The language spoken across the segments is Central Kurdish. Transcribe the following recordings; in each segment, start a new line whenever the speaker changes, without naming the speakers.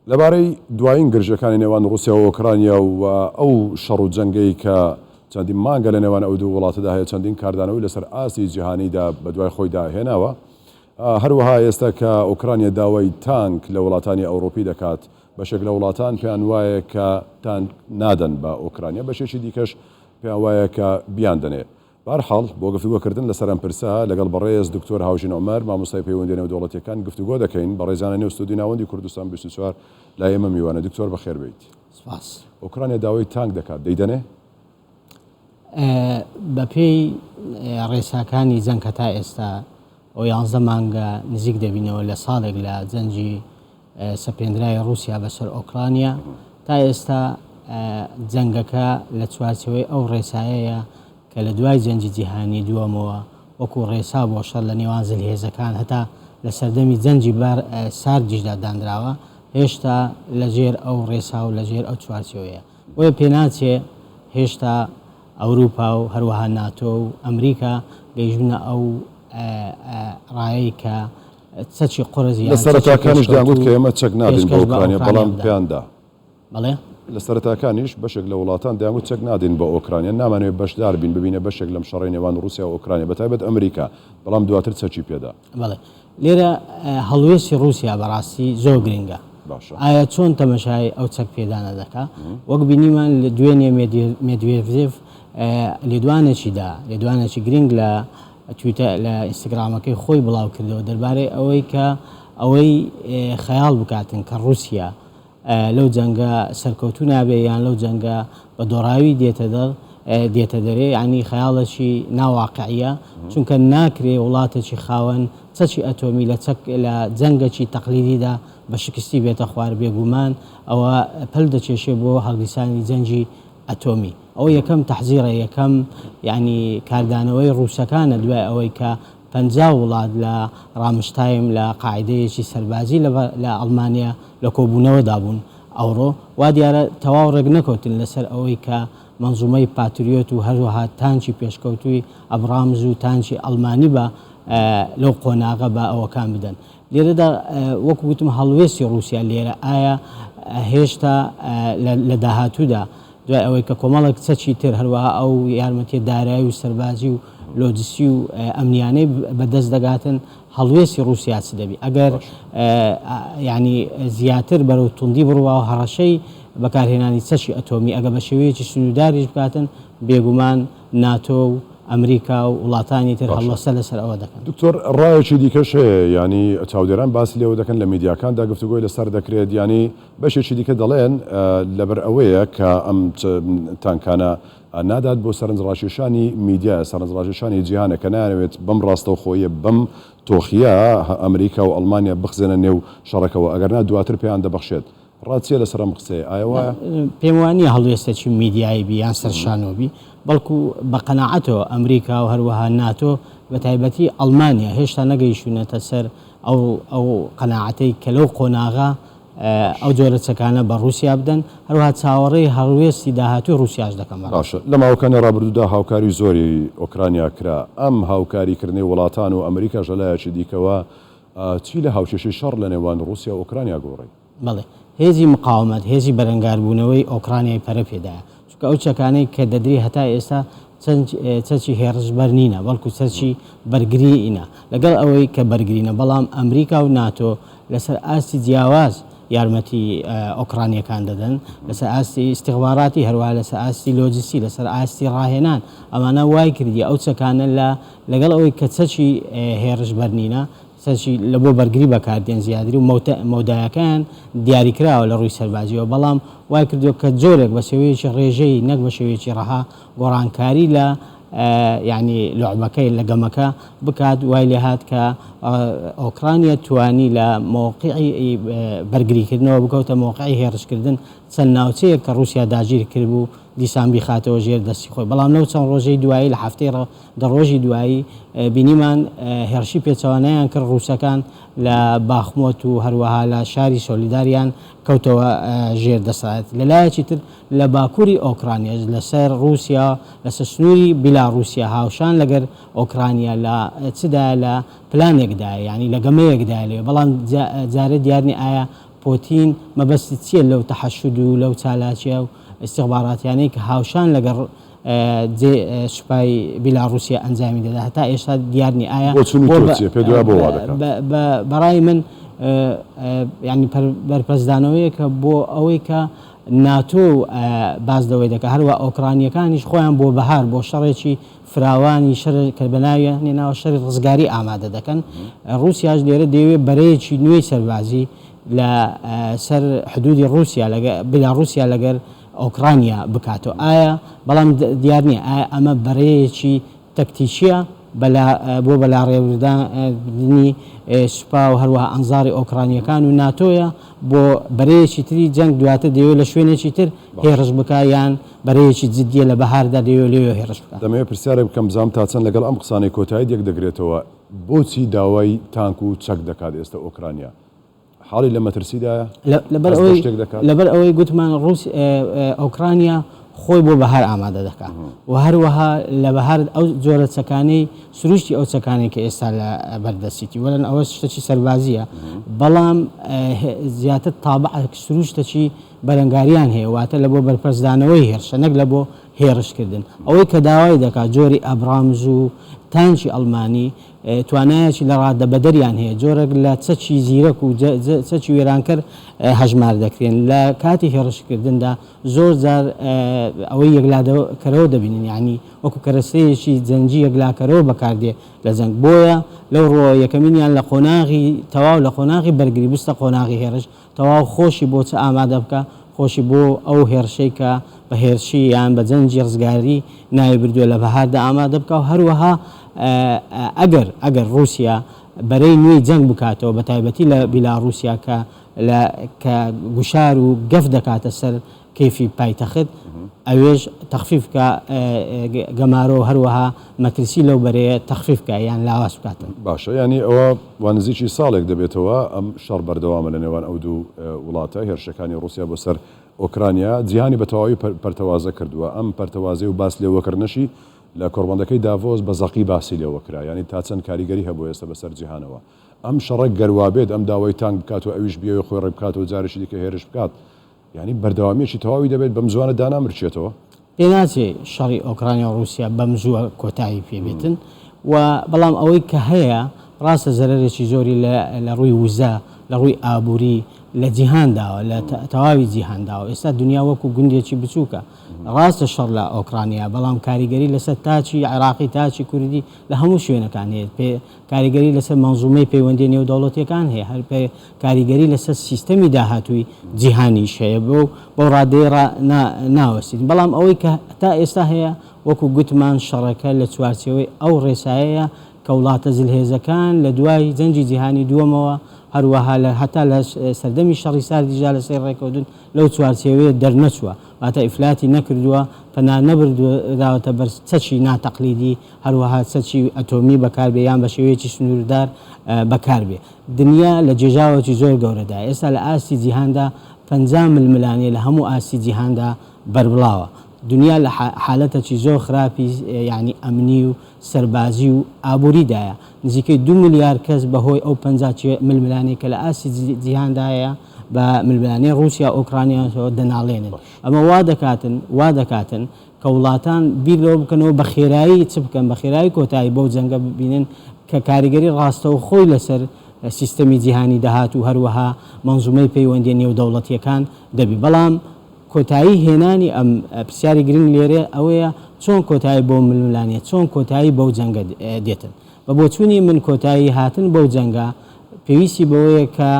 لەبارەی دوایین گرژەکانی نێوان رووسیا و ئۆکرانیا و ئەو شەڕ و جەنگەی کە چەندین مانگە لە نێوان ئەو دوو وڵاتەدا هەیە چەندین کاردانەوەی لەسەر ئاستی جیهانیدا بە دوای خۆیدا هێناوە. هەروەها ئێستا کە ئۆکرانیا داوای تانک لە وڵاتانی ئەوروپی دەکات بەشێک لە وڵاتان پێیان وایە کە تانک نادەن بە ئۆکرانیا، بەشێکی دیکەش پێیان وایە کە بیان دەنێ. بەرحاڵ بۆ گفتوگۆکردن لەسەر ئەم پرسە لەگەڵ بەڕێز دکتۆر هاوژین عومەر مامۆستای پەیوەندی نێودەوڵەتیەکان گفتوگۆ دەکەین بە ڕێزانە نێو ستودیۆی ناوەندی کوردستان 24 لای ئێمە میوانە. دکتۆر بەخێر بیت.
سپاس.
ئۆکرانیا داوای تانک دەکات، دەیدەنێ؟
بەپێی ڕێساکانی جەنگ تا ئێستا ئەو 11 مانگە نزیک دەبینەوە لە ساڵێک لە جەنجی سەپێندرای رووسیا بەسەر ئۆکرانیا تا ئێستا جەنگەکە لە چوارچەوەی ئەو ڕێسایەیە کە لە دوای جەنجی جیهانی دووەمەوە وەکو ڕێسا بۆ شەڕ لە نێوان زلهێزەکان هەتا لە سەردەمی جەنجی ساردیشدا دانراوە هێشتا لەژێر ئەو ڕێسا و لەژێر ئەو چوارچەوەیە. وەیە پێناچێ هێشتا ئەوروپا و هەروەها ناتۆ و ئەمریکا گەیژونە ئەو ڕایەی کە چەکی قڕزی
لە سەرەتاکانیش دەیانگوت کە ئێمە چەک نادەین بە ئۆکرانیا، بەڵام پێیاندا
بەڵێ
لە سەرەتاکانیش بەشێک لە وڵاتان دەیانگوت چەک نادەین بە ئۆکرانیا، نامانەوێت بەشدار بین ببینە بەشێک لەم شەڕی نێوان رووسیا و ئۆکرانیا بەتایبەت ئەمریکا، بەڵام دواتر چەکی پێدا.
بڵێ لێرە هەڵوێستی رووسیا بەڕاستی زۆر گرنگە. ئایا چۆن تەمەشای ئەو چەک پێدانە دەکات؟ وەک بینیمان لە دوێنێ مێدڤێڤ لێدوانێکی گرنگ لە تویتە لە ئینستاگرامەکەی خۆی بڵاو کردەوە دەربارەی ئەوەی کە ئەوەی خەیاڵ بکاتن کە رووسیا لەو جەنگە سەرکەوتوو نابێ یان لەو جەنگە بە دۆڕاوی دێتە دەرێ، ینی خەیاڵەکی ناواقعیە، چونکە ناکرێ وڵاتێکی خاوەن چەکی ئەتۆمی لە جەنگێکی تەقلیدیدا بە شکستی بێتە خوار بێگومان ئەوە پەل دەچێشێ بۆ هەڵگیرسانی جەنگی ئەتۆمی. ئەو یەکەم تەحزیرە، یەکەم ینی کاردانەوەی ڕووسەکانە دوای ئەوەی کە 50 وڵات لە ڕامشتایم لە قاعدەیەکی سەربازی لە ئەڵمانیا لە کۆبوونەوەدا بوون ئەوڕۆ وا دیارە تەواو ڕێک نەکەوتن لەسەر ئەوەی کە منزومەی پاتریۆت و هەروەها تانکی پێشکەوتووی ئەبرامز و تانکی ئەڵمانی بە لەو قۆناغە بە ئەوەکان بدەن. لێرەدا وەکو گوتم هەڵوێستی رووسیا لێرە ئایا هێشتا لە داهاتوودا دوای ئەوەی کە کۆمەڵێک چەکی تر هەروەها ئەو یارمەتی دارایی و سەربازی و لۆجستی و ئەمنیانەی بەدەست دەگاتن هەڵوێستی رووسیا چ دەبی؟ ئەگەر ینی زیاتر بەرەو توندی بڕوا و هەڕەشەی بەکارهێنانی چەکی ئەتۆمی ئەگە بە شێوەیەکی سنووداریش بکاتن بێگومان ناتۆ و ئەمریکا و وڵاتانی تر هەڵوەسە لەسەر ئەوە دەکەن.
دکتۆر ڕایەکی دیکەش هەیە، ینی چاودێران باسی لێوە دەکەن لە میدیاکاندا گفتوگۆی لەسەر دەکرێت، ینی بەشێکی دیکە دەڵێن لەبەر ئەوەیە کە ئەم تانکانە نادات بۆ سەرنجڕاشێشانی میدیا، سەرنجڕاشێشانی جیهانە کە نایەوێت بەم ڕاستەوخۆیە بەم تۆخیە ئەمریکا و ئەڵمانیا بخزێنە نێو شەڕەکەەوە، ئەگەرنا دواتر پێیان دەبەخشێت. ڕاستیە لەسەر ئەم قسەیە ئایا وایە؟
پێم وانە هەڵوێستێکی میدیایی بی یان سەرشانۆبی، بەڵکو بە قەناعەتەوە ئەمریکا و هەروەها ناتۆ بە تایبەتی ئەڵمانیا هێشتا نەگەیشتونەتە سەر ئەو قەناعەتەی کە لەو قۆناغا ئەو جۆرە چەکانە بە رووسیا بدەن، هەروەها چاوەڕێی هەڵوێستی داهاتوی رووسیاش دەکەم.
باشە، لە ماوەکانی ڕابردوودا هاوکاری زۆری ئۆکرانیا کرا، ئەم هاوکاریکردنەوەی وڵاتان و ئەمریکا ژەلایەکی دیکەوە چی لە هاوچێشەی شەڕ لە نێوان رووسیا و ئۆکرانیا گۆڕی؟
بەڵێ هێزی مقاومەت، هێزی بەرەنگاربوونەوەی ئۆکرانیای پەرە پێدایە، چونکە ئەو چەکانەی کە دەدری هەتا ئێستا چەکی هێرشبەر نینە، بەڵکو چەرچی بەرگریینە لەگەڵ ئەوەی کە بەرگرینە، بەڵام ئەمریکا و ناتۆ لەسەر ئاستی جیاواز یارمەتی ئۆکرانیەکان دەدەن، لەسەر ئاستی استیخباراتی، هەروەها لەسەر ئاستی لۆجستی، لەسەر ئاستی ڕاهێنان. ئەمانە وای کردی ئەو چەکانە لەگەڵ ئەوەی کە چەکی هێرشبەر نینە سەرچی لە بۆ بەرگری بەکاردێن زیادری و مەودایەکان دیاریکراوە لە ڕووی سەربازیەوە، بەڵام وای کردو کە جۆرێک بە شێوەیەکی ڕێژەی نەک بە شێوەیەکی ڕەها گۆڕانکاری لە ینی لۆعبەکەی لە گەمەکە بکات، وای لێ هات کە ئۆکرانیا توانی لە مۆقعی بەرگریکردنەوە بکەوتە مۆقعی هێرشکردن چەند ناوچەیە کە رووسیا داگیر کرد بوو دیسان بیخاتەوە ژێر دەستی خۆی، بەڵام نەو چەند ڕۆژەی دوایی لە هەفتەی ڕۆژی دوایی بینیمان هێرشی پێچەوانیان کرد ڕووسەکان لە باخمۆت و هەروەها لە شاری سۆلیداریان کەوتەوە ژێر دەسات. لەلایەکی تر لە باکووری ئۆکرانیا لەسەر رووسیا لەسەر سنووری بیلاڕووسیا هاوشان لەگەر ئۆکرانیا لە چدا لە پلانێکدا، ینی لە گەمەیەکدا لێ، بەڵام جارە دیارنی ئایا پۆتین مەبەستی چییە لەو تەحەشود و لەو چالاکیە و استیخباراتیانەی کە هاوشان لەگەڵ سوپای بیلاڕوسیا ئەنجامی دەدا هەتا ئێستا دیارنی ئایا بەڕای من ینی بەرپرسدانەوەیە کە بۆ ئەوەی کە ناتۆ بازدەوەی دەکە هەروە ئۆکرانیەکانیش خۆیان بۆ بەهار بۆ شەڕێکی فراوانی شەر کە بەناوی ناوە شەری ڕزگاری ئامادە دەکەن رووسیاش لێرە دەوێت بەرەیەکی نوێی سەربازی لە سەر حدودی رووسیا بیلاڕوسیا لەگەر ئۆکرانیا بکاتەوە ئایا بەڵام دیار نییە ئایا ئەمە بەرەیەکی تەکتیکیە بۆ بەلاڕێوردانی سوپا و هەروە ئەنزاری ئۆکرانیەکان و ناتۆیە بۆ بەرەیەکی تری جەنگ دواتر دەوێت لە شوێنێکی تر هێرش بکە یان بەرەیەکی جددیە لە بەهاردا دەوێت لێ هێرش بکە.
دەمەوێت پرسیارێک بکەم بزانم تا چەند لەگەڵ ئەم قسانەی کۆتایی یەک دەگرێتەوە بۆچی داوای تانک و چەک دەکات ئێستا ئۆکرانیا حاڵی لە مەترسیدایە
لەبەر ئەوەی گوتمان ئۆکرانیا خۆی بۆ بەهار ئامادە دەکات و هەروەها لە بەهار ئەو جۆرە چەکانەی سروشتی ئەو چەکانی کە ئێستا لە بەردەستیتی وەرن ئەوە شتێکی سەربازیە بەڵام زیاتر تابع سروشتێکی بەرەنگاریان هەیە واتە لە بۆ بەرپرسدانەوەی هێرشە نەک لە بۆ هێرشکردن ئەوەی کە داوای دەکات جۆری ئەبرامز و تانکی ئەڵمانی توانایەکی لە ڕادەبەدەریان هەیە جۆرەك لە چەکی زیرەک و چەکی وێرانکرد هەژمار دەکرێن لە کاتی هێرشکردندا زۆر جار ئەوەی یەکلادەکەرەوە دەبینن یعنی وەکو کەرەسەیەکی جەنجی یەکلاکەرەوە بەکاردێ لە جەنگ بۆیە لەو ڕۆ یەکەمینیان لە قۆناغی تەواو لە قۆناغی بەرگری بستە قۆناغی هێرش تەواو خۆشی بۆ چە ئامادە بکە خۆشی بۆ ئەو هێرشەی کە بە هێرشی یان بە جەنجی ڕزگاری ناوی بردووە لە بەهاردا ئامادە بکە و هەروەها ئەگەر رووسیا بەرەی نوێی جەنگ بکاتەوە بە تایبەتی لە بیلاڕوسیا کە گوشار و گەف دەکاتە سەر کەیفی پایتەخت ئەوێژ تەخفیف بکە گەمارۆ هەروەها مەترسی لەو بەرەیە تەخفیف بکە یان لاواز بکاتن
باشە ینی ئەوە وانزیکی ساڵێک دەبێتەوە ئەم شەڕ بەردەوامە لە نێوان ئەو دوو وڵاتە هێرشەکانی رووسیا بۆ سەر ئۆکرانیا جیهانی بە تەواوی پەرتەوازە کردووە ئەم پەرتەوازەی و باس لێوەکردنەشی لە کۆڕبەندەکەی داڤۆز بە زەقی باسی لێوە کرا ینی تا چەند کاریگەری هەبوو ئێستا بەسەر جیهانەوە ئەم شەڕێک گەروابێت ئەم داوای تانک بکات و ئەویش بیەوە خۆی ڕێ بکات و جارێکی دیکە هێرش بکات ینی بەردەوامیەکی تەواوی دەبێت بەم زوانە دانامرچێتەوە
پێ ناچێ شەڕی ئۆکرانیا و رووسیا بەم زووە کۆتایی پێبێتن و بەڵام ئەوەی کە هەیە ڕاستە زەرێکی زۆری لە ڕووی وزە لە ڕووی ئابووری لە جیهانداوە لە تەواوی جیهانداوە ئێستا دنیا وەکو گوندێکی بچووکە ڕاستە شەڕ لە ئۆکرانیا بەڵام کاریگەری لەسەر تاچی عێراقی تاچی کوردی لە هەموو شوێنەکان هەیە کاریگەری لەسەر مەنزومەی پەیوەندی نێودەوڵەتیەکان هەیە هەر کاریگەری لەسەر سیستەمی داهاتووی جیهانیش هەیە بۆ ڕادەیە ناوەستیت بەڵام ئەوەی کە تا ئێستا هەیە وەکو گوتمان شەڕەکە لە چوارچەوەی ئەو ڕێسایەیە کە وڵاتە زلهێزەکان لە دوای جەنجی جیهانی دووەمەوە هەروەها هەتا لە سەردەمی شەڕی ساردیجا لە سەر ڕێکەوتن لەو چوارچێوەیە دەرنەچووە واتە ئیفلاتی نەکردووە پەنا نەبردوراوەتە بەر چەکی ناتەقلیدی هەروەها چەکی ئەتۆمی بەکاربێ یان بە شێوەیەکی سنووردار بەکاربێ دنیا لە جێژاوەکی زۆر گەورەدا ئێستا لە ئاستی جیهاندا 50 ململانێ لە هەموو ئاستی جیهاندا بەربڵاوە دنیا لە حالەتێکی زۆر خراپی یعنی ئەمنی و سەربازی و ئابووریدایە نزیکەی 2 ملیار کەس بەهۆی ئەو 50 ململانی کە لە ئاستی جیهاندایە بە ململانەی رووسیا ئۆکرانیاەوە دەناڵێنن ئەمە وا دەکاتن کە وڵاتان بیرەوە بکەنەوە بە خێرایی چ بکەن بە خێرایی کۆتایی بەو جەنگە ببینن کە کاریگەری ڕاستەوە خۆی لەسەر سیستەمی جیهانی داهات و هەروەها مەنزومەی پەیوەندی نێودەوڵەتیەکان دەبی بەڵام کۆتایی هێنانی ئەم پرسیاری گرنگ لێرە ئەوەیە چۆن کۆتایی بۆ ململانێت چۆن کۆتایی بەو جەنگە دێتن بە بۆچوونی من کۆتایی هاتن بەو جەنگە پێویستی بەوەیە کە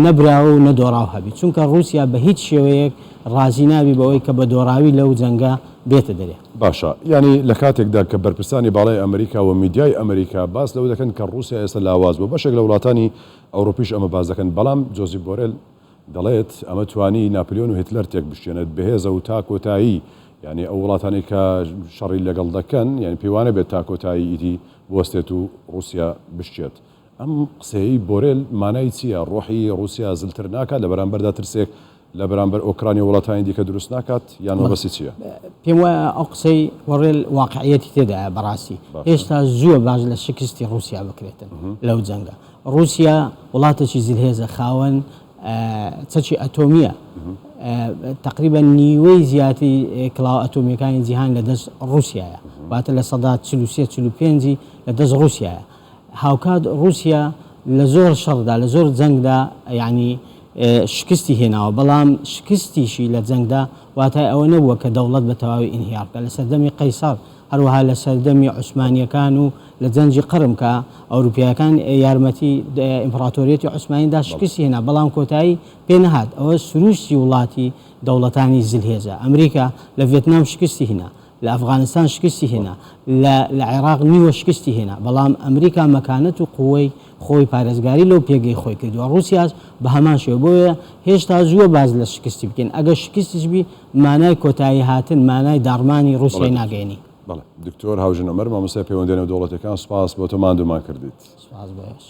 نەبراوە و نەدۆڕاو هەبی چونکە رووسیا بە هیچ شێوەیەک ڕازی نابی بەوەی کە بە دۆڕاوی لەو جەنگە بێتە دەرێ
باشە ینی لە کاتێکدا کە بەرپرسانی باڵای ئەمریکا و میدیای ئەمریکا باس لەو دەکەن کە رووسیا ئێستا لاواز بوو بەشێک لە وڵاتانی ئەوروپیش ئەمە باز دەکەن بەڵام جۆزی بۆرێل دەڵێت ئەمە توانی ناپلیۆن و هیتلەر تێک بشێنێت بەهێزە و تا کۆتایی ینی ئەو وڵاتانی کە شەڕی لەگەڵ دەکەن یعنی پێوانە بێت تا کۆتایی ئیدی بوەستێت و رووسیا بشتێت ئەم قسەی بۆرێل مانای چییە ڕۆحی رووسیا زلتر ناکات لە بەرامبەردا ترسێک لە بەرامبەر ئۆکرانی وڵاتانی دیکە دروست ناکات یان مەبەستی چییە
پێم وایە ئەو قسەی وەڕێل واقعیەتی تێدایە بەڕاستی هێشتا زووە باش لە شکستی رووسیا بکرێتن لەو جەنگە رووسیا وڵاتێکی زلهێزە خاوەن چەکی ئەتۆمیە تقریبا نیوەی زیاتی کڵاو ئەتۆمیەکانی جیهان لە دەست رووسایە واتە لە سەدا 43-45 لە دەست رووسایە هاوکات رووسیا لە زۆر شەڕدا لە زۆر جەنگدا یعنی شکستی هێناوە بەڵام شکستیشی لە جەنگدا واتای ئەوە نەبووە کە دەوڵەت بە تەواوی ئینهیارکە لە سەردەمی قەیسار هەروەها لە سەردەمی عوسمانیەکان و لە جەنجی قڕم کە ئەوروپیەکان یارمەتی ئیمپراتۆریەتی عوسمانیدا شکستی هێنا بەڵام کۆتایی پێ نەهات ئەوە سروشتی وڵاتی دەوڵەتانی زلهێزە ئەمریکا لە ڤێتنام شکستی هێنا لە ئەفغانستان شکستی هێنا لە عێراق نیوە شکستی هێنا بەڵام ئەمریکا مەکانەت و قوەی خۆی پارێزگاری لەو پێگەی خۆی کردووە رووسیاس بە هەمان شێوە بۆیە هێشتا زووە باز لە شکستی بکەین ئەگەر شکستیش بی مانای کۆتایی هاتن مانای داڕمانی رووسیای ناگەێنی
بەڵێ دکتۆر هاوژن ئەمەر مامۆستای پەیوەندیێنە دەوڵەتەکان سپاس بۆ تۆ ماندوومان کردیت
سپاس بەش